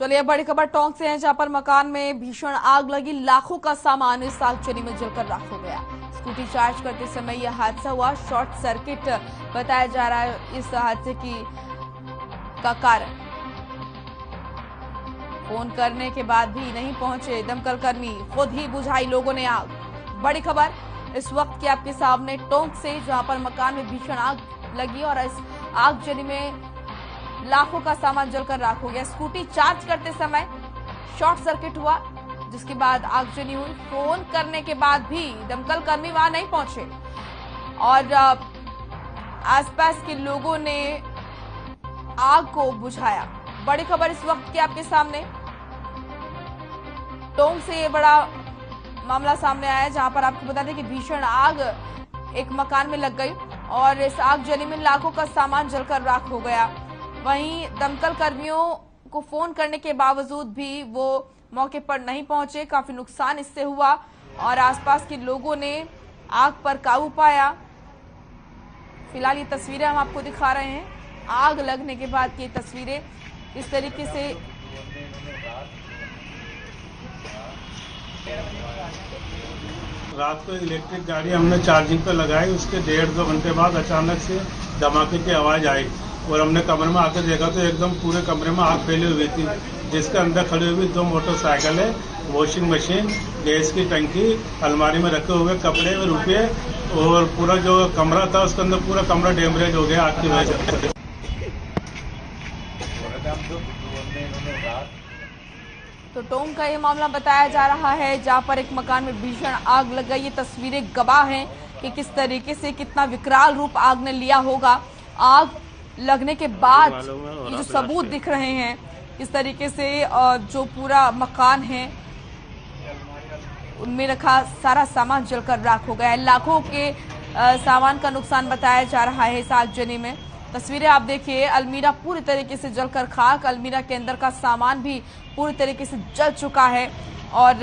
चलिए बड़ी खबर टोंक से है, जहां पर मकान में भीषण आग लगी। लाखों का सामान इस आगजनी में जलकर राख हो गया। स्कूटी चार्ज करते समय यह हादसा हुआ। शॉर्ट सर्किट बताया जा रहा है इस हादसे का कारण। फोन करने के बाद भी नहीं पहुंचे दमकल कर्मी, खुद ही बुझाई लोगों ने आग। बड़ी खबर इस वक्त की आपके सामने टोंक से, जहां पर मकान में भीषण आग लगी और इस आगजनी में लाखों का सामान जलकर राख हो गया। स्कूटी चार्ज करते समय शॉर्ट सर्किट हुआ, जिसके बाद आगजनी हुई। फोन करने के बाद भी दमकल कर्मी वहां नहीं पहुंचे और आसपास के लोगों ने आग को बुझाया। बड़ी खबर इस वक्त की आपके सामने टोंक से ये बड़ा मामला सामने आया, जहां पर आपको बता दें कि भीषण आग एक मकान में लग गई और इस आगजनी में लाखों का सामान जलकर राख हो गया। वहीं दमकल कर्मियों को फोन करने के बावजूद भी वो मौके पर नहीं पहुंचे। काफी नुकसान इससे हुआ और आसपास के लोगों ने आग पर काबू पाया। फिलहाल ये तस्वीरें हम आपको दिखा रहे हैं, आग लगने के बाद की तस्वीरें इस तरीके से। रात को इलेक्ट्रिक गाड़ी हमने चार्जिंग पे लगाई, उसके 1.5-2 घंटे बाद अचानक से धमाके की आवाज आई और हमने कमरे में आकर देखा तो एकदम पूरे कमरे में आग फैली हुई थी, जिसके अंदर खड़ी हुई 2 मोटरसाइकिल है, वॉशिंग मशीन, गैस की टंकी, अलमारी में रखे हुए कपड़े और रुपये और पूरा जो कमरा था उसके अंदर पूरा कमरा डैमेज हो गया आग की वजह से। तो टोंक का ये मामला बताया जा रहा है, जहां पर एक मकान में भीषण आग लग गई। ये तस्वीरें गवाह हैं कि किस तरीके से कितना विकराल रूप आग ने लिया होगा। आग लगने के बाद ये जो सबूत दिख रहे हैं, इस तरीके से जो पूरा मकान है उनमें रखा सारा सामान जलकर राख हो गया है। लाखों के सामान का नुकसान बताया जा रहा है इस आगजनी में। तस्वीरें आप देखिए, अलमीरा पूरी तरीके से जलकर खाक, अलमीरा के अंदर का सामान भी पूरी तरीके से जल चुका है और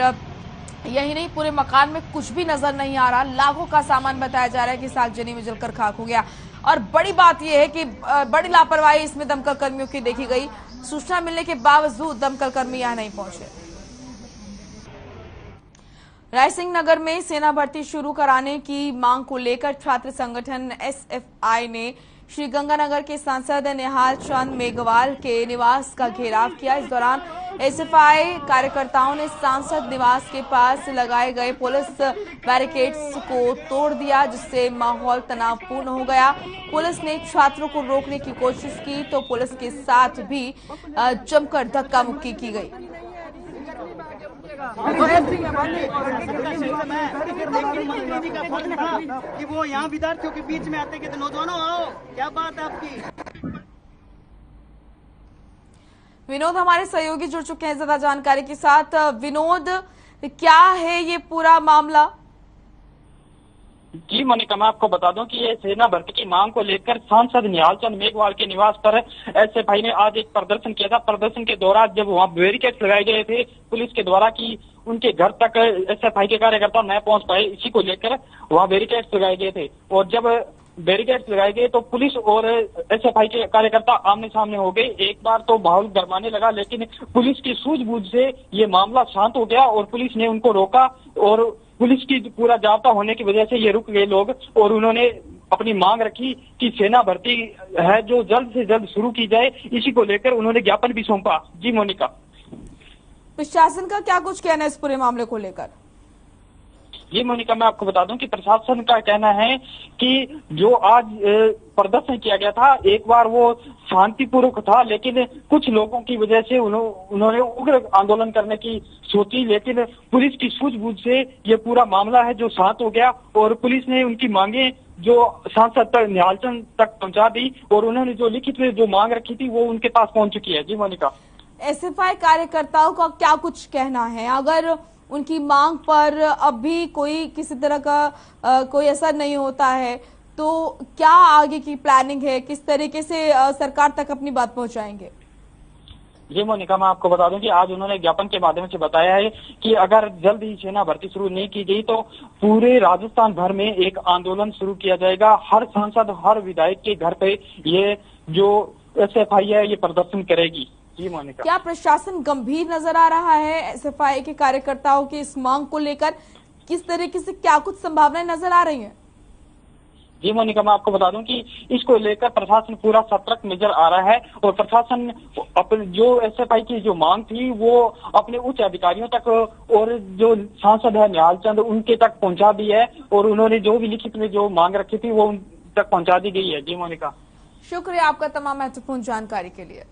यही नहीं, पूरे मकान में कुछ भी नजर नहीं आ रहा। लाखों का सामान बताया जा रहा है कि इस आगजनी में जलकर खाक हो गया। और बड़ी बात यह है कि बड़ी लापरवाही इसमें दमकल कर्मियों की देखी गई। सूचना मिलने के बावजूद दमकल कर्मी यहां नहीं पहुंचे। रायसिंह नगर में सेना भर्ती शुरू कराने की मांग को लेकर छात्र संगठन एसएफआई ने श्री गंगानगर के सांसद निहाल चंद मेघवाल के निवास का घेराव किया। इस दौरान एसएफआई कार्यकर्ताओं ने सांसद निवास के पास लगाए गए पुलिस बैरिकेड्स को तोड़ दिया, जिससे माहौल तनावपूर्ण हो गया। पुलिस ने छात्रों को रोकने की कोशिश की तो पुलिस के साथ भी जमकर धक्का मुक्की की गई। कि वो यहाँ विद्यार्थियों के बीच में आते कि नौजवानों आओ, क्या बात है आपकी। विनोद हमारे सहयोगी जुड़ चुके हैं ज्यादा जानकारी के साथ। विनोद, क्या है ये पूरा मामला? जी मोनिका, मैं आपको बता दूं कि ये सेना भर्ती की मांग को लेकर सांसद निहाल चंद मेघवाल के निवास पर एसएफआई ने आज एक प्रदर्शन किया था। प्रदर्शन के दौरान जब वहां बैरिकेड्स लगाए गए थे पुलिस के द्वारा कि उनके घर तक एसएफआई के कार्यकर्ता न पहुंच पाए, इसी को लेकर वहां बैरिकेड्स लगाए गए थे। और जब बैरिकेड्स लगाए गए तो पुलिस और एसएफआई के कार्यकर्ता आमने सामने हो गए। एक बार तो माहौल गरमाने लगा, लेकिन पुलिस की सूझबूझ से ये मामला शांत हो गया और पुलिस ने उनको रोका और पुलिस की पूरा जाब्ता होने की वजह से ये रुक गए लोग और उन्होंने अपनी मांग रखी कि सेना भर्ती है जो जल्द से जल्द शुरू की जाए। इसी को लेकर उन्होंने ज्ञापन भी सौंपा। जी मोनिका, प्रशासन का क्या कुछ कहना है इस पूरे मामले को लेकर? जी मोनिका, मैं आपको बता दूं कि प्रशासन का कहना है कि जो आज प्रदर्शन किया गया था, एक बार वो शांतिपूर्वक था, लेकिन कुछ लोगों की वजह से उन्होंने उग्र आंदोलन करने की सोची, लेकिन पुलिस की सूझबूझ से ये पूरा मामला है जो शांत हो गया और पुलिस ने उनकी मांगे जो सांसद तक निहालचंद तक पहुंचा दी और उन्होंने जो लिखित में जो मांग रखी थी वो उनके पास पहुंच चुकी है। जी मोनिका, एसएफआई कार्यकर्ताओं का क्या कुछ कहना है? अगर उनकी मांग पर अब भी कोई किसी तरह का कोई असर नहीं होता है तो क्या आगे की प्लानिंग है? किस तरीके से सरकार तक अपनी बात पहुंचाएंगे? जी मोनिका, मैं आपको बता दूं कि आज उन्होंने ज्ञापन के माध्यम से बताया है कि अगर जल्द ही सेना भर्ती शुरू नहीं की गई तो पूरे राजस्थान भर में एक आंदोलन शुरू किया जाएगा। हर सांसद, हर विधायक के घर पे ये जो एसएफआई है ये प्रदर्शन करेगी। जी मोनिका। क्या प्रशासन गंभीर नजर आ रहा है एसएफआई के कार्यकर्ताओं की इस मांग को लेकर? किस तरीके से क्या कुछ संभावनाएं नजर आ रही हैं? जी मोनिका, मैं आपको बता दूं कि इसको लेकर प्रशासन पूरा सतर्क नजर आ रहा है और प्रशासन अपने जो एसएफआई की जो मांग थी वो अपने उच्च अधिकारियों तक और जो सांसद है निहाल चंद उनके तक पहुंचा दी है और उन्होंने जो भी लिखित में जो मांग रखी थी वो उन तक पहुंचा दी गई है। जी मोनिका, शुक्रिया आपका तमाम महत्वपूर्ण जानकारी के लिए।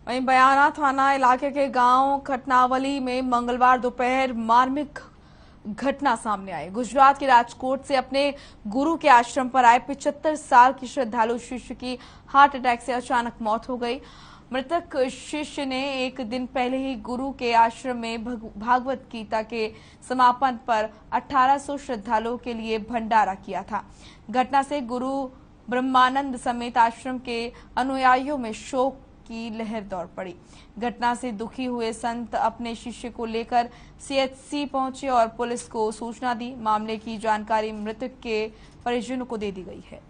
वहीं बयाना थाना इलाके के गांव खटनावली में मंगलवार दोपहर मार्मिक घटना सामने आई। गुजरात के राजकोट से अपने गुरु के आश्रम पर आए 75 साल की श्रद्धालु शिष्य की हार्ट अटैक से अचानक मौत हो गई। मृतक शिष्य ने एक दिन पहले ही गुरु के आश्रम में भागवत गीता के समापन पर 1800 श्रद्धालुओं के लिए भंडारा किया था। घटना से गुरु ब्रह्मानंद समेत आश्रम के अनुयायियों में शोक की लहर दौड़ पड़ी। घटना से दुखी हुए संत अपने शिष्य को लेकर सीएचसी पहुंचे और पुलिस को सूचना दी। मामले की जानकारी मृतक के परिजनों को दे दी गई है।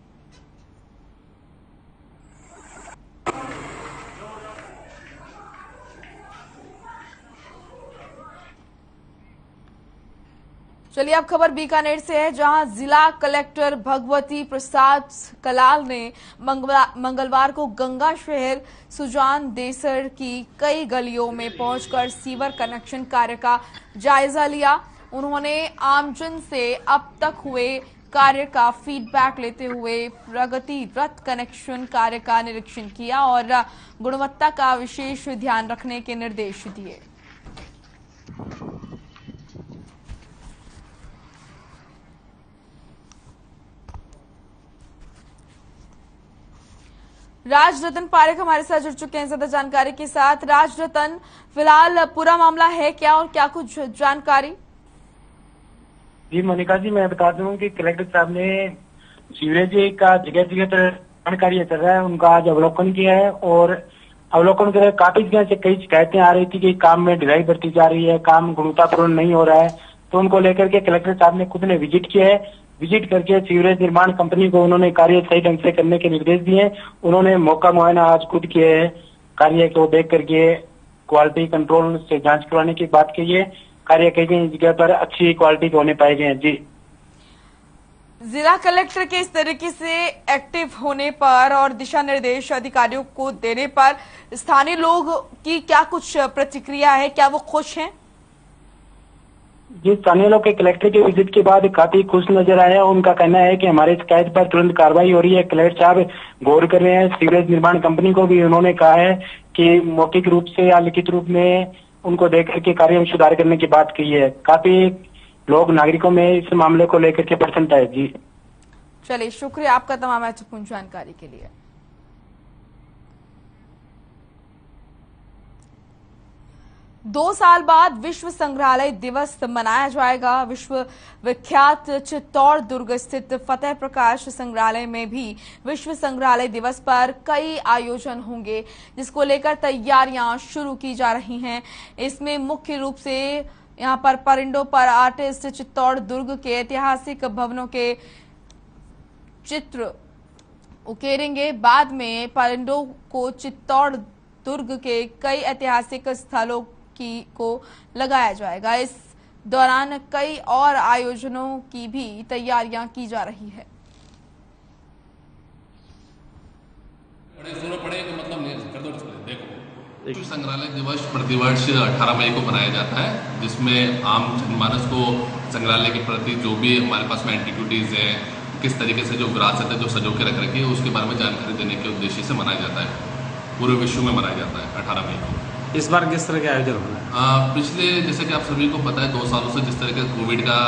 चलिए अब खबर बीकानेर से है, जहां जिला कलेक्टर भगवती प्रसाद कलाल ने मंगलवार को गंगा शहर सुजान देसर की कई गलियों में पहुंचकर सीवर कनेक्शन कार्य का जायजा लिया। उन्होंने आमजन से अब तक हुए कार्य का फीडबैक लेते हुए प्रगतिरत कनेक्शन कार्य का निरीक्षण किया और गुणवत्ता का विशेष ध्यान रखने के निर्देश दिए। राज रतन पारेख हमारे साथ जुड़ चुके हैं ज्यादा जानकारी के साथ। राज रतन, फिलहाल पूरा मामला है क्या और क्या कुछ जानकारी? जी मोनिका जी, मैं बता दूं कि कलेक्टर साहब ने सीवरेज का जगह जगह कार्य चल रहा है उनका आज अवलोकन किया है और अवलोकन कर काफी जगह से कई शिकायतें आ रही थी कि काम में ढिलाई बढ़ती जा रही है, काम गुणवत्तापूर्ण नहीं हो रहा है। तो उनको लेकर के कलेक्टर साहब ने खुद ने विजिट किया है। विजिट करके सीवरेज निर्माण कंपनी को उन्होंने कार्य सही ढंग से करने के निर्देश दिए। उन्होंने मौका मुआयना आज खुद किए है, कार्य को देख करके क्वालिटी कंट्रोल से जांच करवाने की बात की है। कार्य कई कई जगह पर अच्छी क्वालिटी के होने पाए गए हैं। जी, जिला कलेक्टर के इस तरीके से एक्टिव होने पर और दिशा निर्देश अधिकारियों को देने पर स्थानीय लोग की क्या कुछ प्रतिक्रिया है? क्या वो खुश हैं? जी, स्थानीय लोग के कलेक्टर के विजिट के बाद काफी खुश नजर आए हैं। उनका कहना है कि हमारे शिकायत पर तुरंत कार्रवाई हो रही है। कलेक्टर साहब गौर कर रहे हैं। सीवरेज निर्माण कंपनी को भी उन्होंने कहा है कि मौखिक रूप से या लिखित रूप में उनको देकर के कार्य में सुधार करने की बात की है। काफी लोग नागरिकों में इस मामले को लेकर के प्रसन्नता है। जी चलिए, शुक्रिया आपका तमाम महत्वपूर्ण जानकारी के लिए। दो साल बाद विश्व संग्रहालय दिवस मनाया जाएगा। विश्व विख्यात चित्तौड़ दुर्ग स्थित फतेह प्रकाश संग्रहालय में भी विश्व संग्रहालय दिवस पर कई आयोजन होंगे, जिसको लेकर तैयारियां शुरू की जा रही हैं। इसमें मुख्य रूप से यहां पर परिंडों पर आर्टिस्ट चित्तौड़ दुर्ग के ऐतिहासिक भवनों के चित्र उकेरेंगे। बाद में परिंडों को चित्तौड़ दुर्ग के कई ऐतिहासिक स्थलों को लगाया जाएगा। इस दौरान कई और आयोजनों की भी तैयारियां की जा रही है। विश्व संग्रहालय दिवस प्रतिवर्ष 18 मई को मनाया जाता है, जिसमें आम जनमानस को संग्रहालय के प्रति जो भी हमारे पास में एंटिक्विटीज हैं, किस तरीके से जो विरासत है जो सजो के रख रखी है, उसके बारे में जानकारी देने के उद्देश्य से मनाया जाता है। पूरे विश्व में मनाया जाता है 18 मई को। इस बार किस तरह के आयोजन हो रहा है? पिछले, जैसे कि आप सभी को पता है, 2 सालों से जिस तरह के कोविड का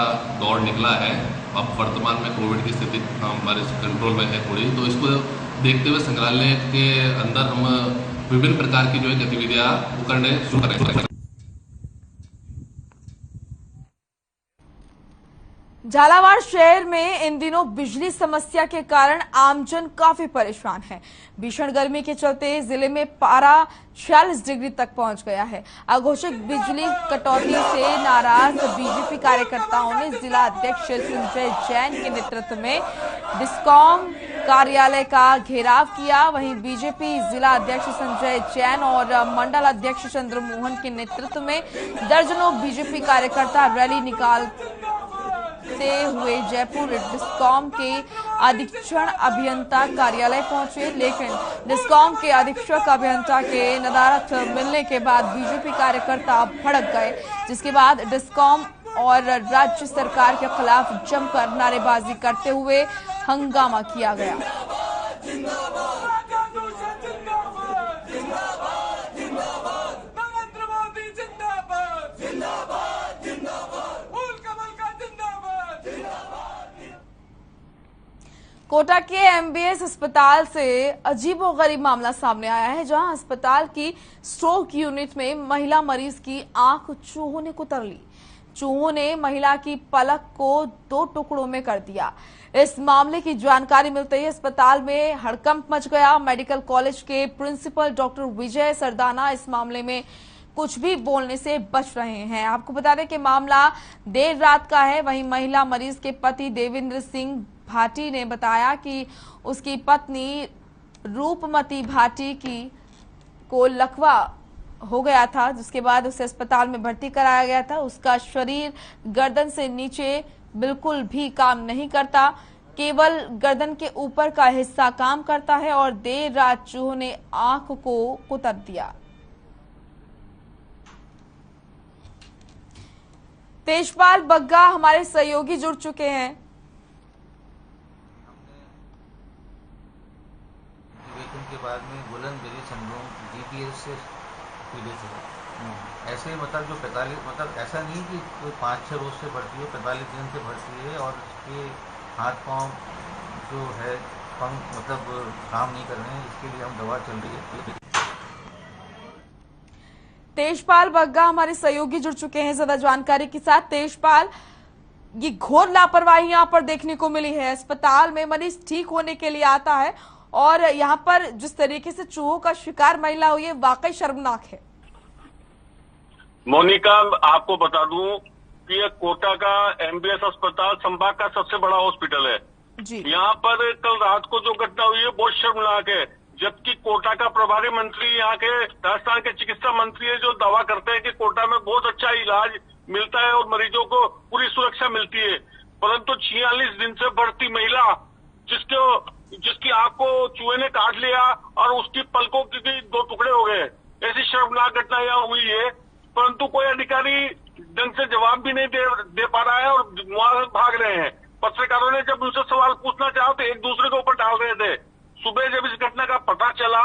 दौर निकला है, अब वर्तमान में कोविड की स्थिति हमारे कंट्रोल में है थोड़ी, तो इसको देखते हुए संग्रहालय के अंदर हम विभिन्न प्रकार की जो है गतिविधियां करने शुरू करेंगे। झालावाड़ शहर में इन दिनों बिजली समस्या के कारण आमजन काफी परेशान है। भीषण गर्मी के चलते जिले में पारा 46 डिग्री तक पहुंच गया है। अघोषित बिजली कटौती से नाराज बीजेपी कार्यकर्ताओं ने जिला अध्यक्ष संजय जैन के नेतृत्व में डिस्कॉम कार्यालय का घेराव किया। वहीं बीजेपी जिला अध्यक्ष संजय जैन और मंडल अध्यक्ष चंद्रमोहन के नेतृत्व में दर्जनों बीजेपी कार्यकर्ता रैली निकालते हुए जयपुर डिस्कॉम के अधीक्षण अभियंता कार्यालय पहुंचे, लेकिन डिस्कॉम के अधीक्षक अभियंता के नदारत मिलने के बाद बीजेपी कार्यकर्ता भड़क गए, जिसके बाद डिस्कॉम और राज्य सरकार के खिलाफ जमकर नारेबाजी करते हुए हंगामा किया गया। कोटा के एमबीएस अस्पताल से अजीबोगरीब मामला सामने आया है, जहां अस्पताल की स्ट्रोक यूनिट में महिला मरीज की आंख चूहों ने कुतर ली। चूहों ने महिला की पलक को 2 टुकड़ों में कर दिया। इस मामले की जानकारी मिलते ही अस्पताल में हड़कंप मच गया। मेडिकल कॉलेज के प्रिंसिपल डॉक्टर विजय सरदाना इस मामले में कुछ भी बोलने से बच रहे हैं। आपको बता दें कि मामला देर रात का है। वहीं महिला मरीज के पति देवेंद्र सिंह भाटी ने बताया कि उसकी पत्नी रूपमती भाटी को लकवा हो गया था, जिसके बाद उसे अस्पताल में भर्ती कराया गया था। उसका शरीर गर्दन से नीचे बिल्कुल भी काम नहीं करता, केवल गर्दन के ऊपर का हिस्सा काम करता है और देर रात चूहों ने आंख को कुतर दिया। तेजपाल बग्गा हमारे सहयोगी जुड़ चुके हैं। के बाद में बुलंदबेरी सिंड्रोम जीपीएस से पीड़ित है। ऐसे मतलब जो 45 मतलब ऐसा नहीं कि कोई 5-6 रोज से भर्ती हो, 45 दिन से भर्ती है और इसके हाथ पांव जो है मतलब काम नहीं कर रहे हैं। इसके लिए हम दवा चल रही है। तेजपाल बग्गा हमारे सहयोगी जुड़ चुके हैं ज्यादा जानकारी के साथ। तेजपाल, ये घोर लापरवाही यहाँ पर देखने को मिली है। अस्पताल में मरीज ठीक होने के लिए आता है और यहाँ पर जिस तरीके से चूहों का शिकार महिला हुई है, वाकई शर्मनाक है। मोनिका, आपको बता दूं कि ये कोटा का एमबीएस अस्पताल संभाग का सबसे बड़ा हॉस्पिटल है जी। यहाँ पर कल रात को जो घटना हुई है बहुत शर्मनाक है। जबकि कोटा का प्रभारी मंत्री, यहाँ के राजस्थान के चिकित्सा मंत्री है, जो दावा करते हैं कि कोटा में बहुत अच्छा इलाज मिलता है और मरीजों को पूरी सुरक्षा मिलती है, परंतु 46 दिन से भर्ती महिला जिसकी आंख को चूहे ने काट लिया और उसकी पलकों की 2 टुकड़े हो गए। ऐसी शर्मनाक घटना यहाँ हुई है, परंतु कोई अधिकारी ढंग से जवाब भी नहीं दे पा रहा है और वहां भाग रहे हैं। पत्रकारों ने जब उनसे सवाल पूछना चाहा तो एक दूसरे के ऊपर डाल रहे थे। सुबह जब इस घटना का पता चला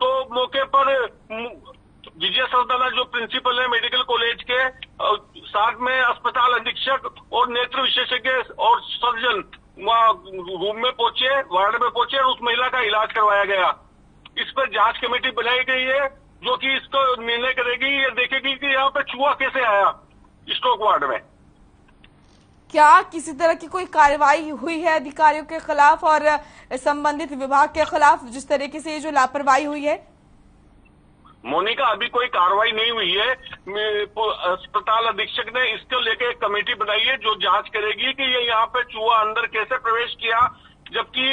तो मौके पर विजय सरदाना जो प्रिंसिपल है मेडिकल कॉलेज के, साथ में अस्पताल अधीक्षक और नेत्र विशेषज्ञ और सर्जन वहाँ रूम में पहुंचे, वार्ड में पहुंचे और उस महिला का इलाज करवाया गया। इस पर जांच कमेटी बनाई गई है जो कि इसको निर्णय करेगी, ये देखेगी कि यहाँ पे चूहा कैसे आया स्ट्रोक वार्ड में। क्या किसी तरह की कोई कार्रवाई हुई है अधिकारियों के खिलाफ और संबंधित विभाग के खिलाफ, जिस तरीके से ये जो लापरवाही हुई है? मोनिका, अभी कोई कार्रवाई नहीं हुई है। अस्पताल अधीक्षक ने इसको लेके एक कमेटी बनाई है जो जांच करेगी कि ये यहाँ पे चूहा अंदर कैसे प्रवेश किया। जबकि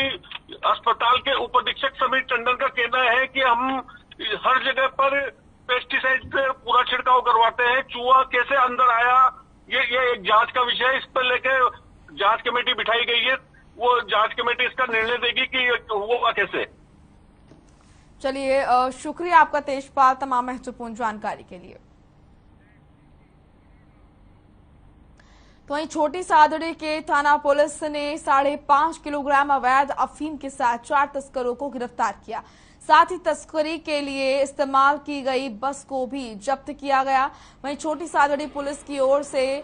अस्पताल के उप अधीक्षक समीर टंडन का कहना है कि हम हर जगह पर पेस्टिसाइड पे पूरा छिड़काव करवाते हैं, चूहा कैसे अंदर आया ये एक जांच का विषय है। इस पर लेके जांच कमेटी बिठाई गई है, वो जांच कमेटी इसका निर्णय देगी कि हुआ कैसे। चलिए, शुक्रिया आपका तेजपाल तमाम महत्वपूर्ण जानकारी के लिए। तो वहीं छोटी सादड़ी के थाना पुलिस ने 5.5 किलोग्राम अवैध अफीम के साथ 4 तस्करों को गिरफ्तार किया। साथ ही तस्करी के लिए इस्तेमाल की गई बस को भी जब्त किया गया। वहीं छोटी सादड़ी पुलिस की ओर से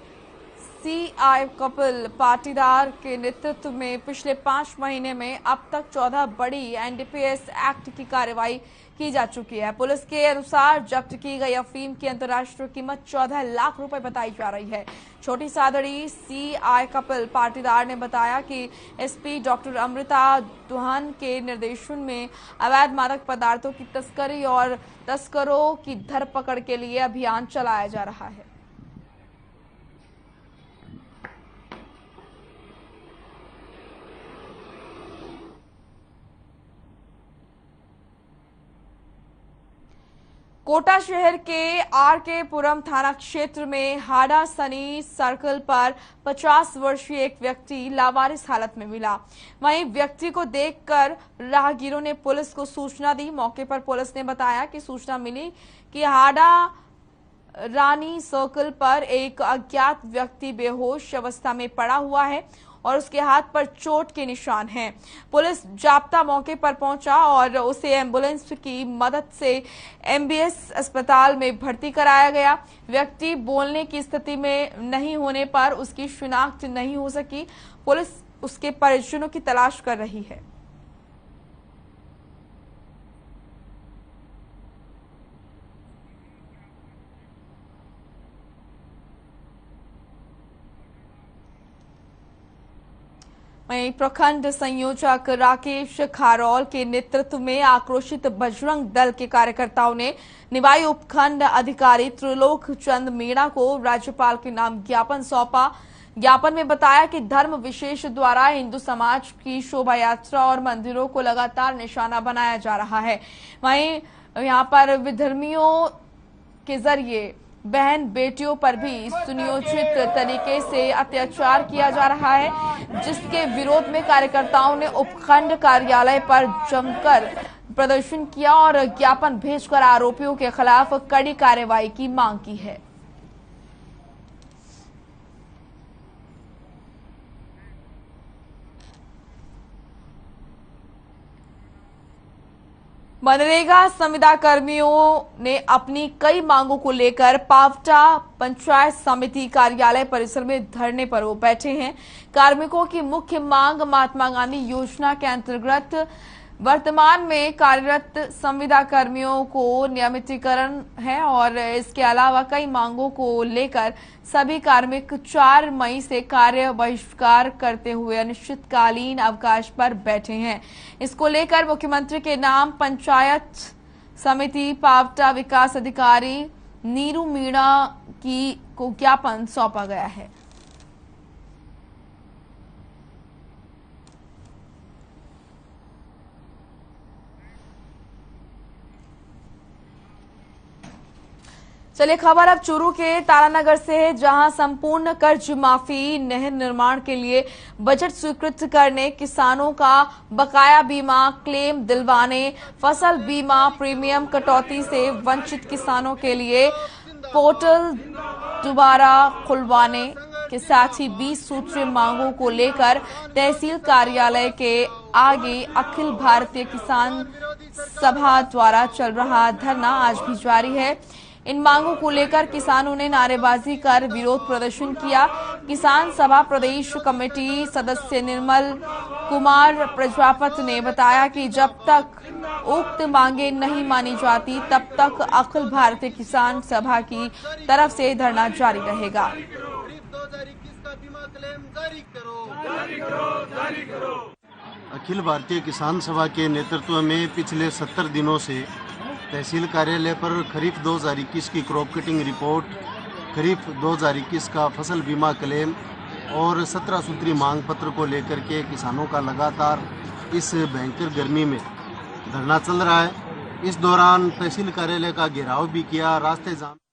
सीआई कपिल पाटीदार के नेतृत्व में पिछले 5 महीने में अब तक 14 बड़ी एनडीपीएस एक्ट की कार्रवाई की जा चुकी है। पुलिस के अनुसार जब्त की गई अफीम की अंतर्राष्ट्रीय कीमत 14 लाख रुपए बताई जा रही है। छोटी सादड़ी CI कपिल पाटीदार ने बताया कि SP डॉक्टर अमृता दुहान के निर्देशन में अवैध मादक पदार्थों की तस्करी और तस्करों की धरपकड़ के लिए अभियान चलाया जा रहा है। कोटा शहर के RK पुरम थाना क्षेत्र में हाड़ा सनी सर्कल पर 50 वर्षीय एक व्यक्ति लावारिस हालत में मिला। वहीं व्यक्ति को देखकर राहगीरों ने पुलिस को सूचना दी। मौके पर पुलिस ने बताया कि सूचना मिली कि हाड़ा रानी सर्कल पर एक अज्ञात व्यक्ति बेहोश अवस्था में पड़ा हुआ है और उसके हाथ पर चोट के निशान हैं। पुलिस जाब्ता मौके पर पहुंचा और उसे एम्बुलेंस की मदद से MBS अस्पताल में भर्ती कराया गया। व्यक्ति बोलने की स्थिति में नहीं होने पर उसकी शिनाख्त नहीं हो सकी। पुलिस उसके परिजनों की तलाश कर रही है। वहीं प्रखंड संयोजक राकेश खारौल के नेतृत्व में आक्रोशित बजरंग दल के कार्यकर्ताओं ने निवाई उपखंड अधिकारी त्रिलोक चंद मीणा को राज्यपाल के नाम ज्ञापन सौंपा। ज्ञापन में बताया कि धर्म विशेष द्वारा हिंदू समाज की शोभा यात्रा और मंदिरों को लगातार निशाना बनाया जा रहा है। वहीं यहां पर विधर्मियों के जरिए बहन बेटियों पर भी सुनियोजित तरीके से अत्याचार किया जा रहा है, जिसके विरोध में कार्यकर्ताओं ने उपखंड कार्यालय पर जमकर प्रदर्शन किया और ज्ञापन भेजकर आरोपियों के खिलाफ कड़ी कार्रवाई की मांग की है। मनरेगा संविदा कर्मियों ने अपनी कई मांगों को लेकर पावटा पंचायत समिति कार्यालय परिसर में धरने पर वो बैठे हैं। कार्मिकों की मुख्य मांग महात्मा गांधी योजना के अंतर्गत वर्तमान में कार्यरत संविदा कर्मियों को नियमितीकरण है और इसके अलावा कई मांगों को लेकर सभी कार्मिक 4 मई से कार्य बहिष्कार करते हुए अनिश्चितकालीन अवकाश पर बैठे हैं। इसको लेकर मुख्यमंत्री के नाम पंचायत समिति पावटा विकास अधिकारी नीरू मीणा को ज्ञापन सौंपा गया है। चलिए खबर अब चूरू के तारानगर से है, जहां संपूर्ण कर्ज माफी, नहर निर्माण के लिए बजट स्वीकृत करने, किसानों का बकाया बीमा क्लेम दिलवाने, फसल बीमा प्रीमियम कटौती से वंचित किसानों के लिए पोर्टल दोबारा खुलवाने के साथ ही 20 सूत्रीय मांगों को लेकर तहसील कार्यालय के आगे अखिल भारतीय किसान सभा द्वारा चल रहा धरना आज भी जारी है। इन मांगों को लेकर किसानों ने नारेबाजी कर विरोध प्रदर्शन किया। किसान सभा प्रदेश कमेटी सदस्य निर्मल कुमार प्रजापति ने बताया कि जब तक उक्त मांगे नहीं मानी जाती तब तक अखिल भारतीय किसान सभा की तरफ से धरना जारी रहेगा। अखिल भारतीय किसान सभा के नेतृत्व में पिछले 70 दिनों से तहसील कार्यालय पर खरीफ 2021 की क्रॉप कटिंग रिपोर्ट, खरीफ 2021 का फसल बीमा क्लेम और 17 सूत्री मांग पत्र को लेकर के किसानों का लगातार इस भयंकर गर्मी में धरना चल रहा है। इस दौरान तहसील कार्यालय का घेराव भी किया, रास्ते जाम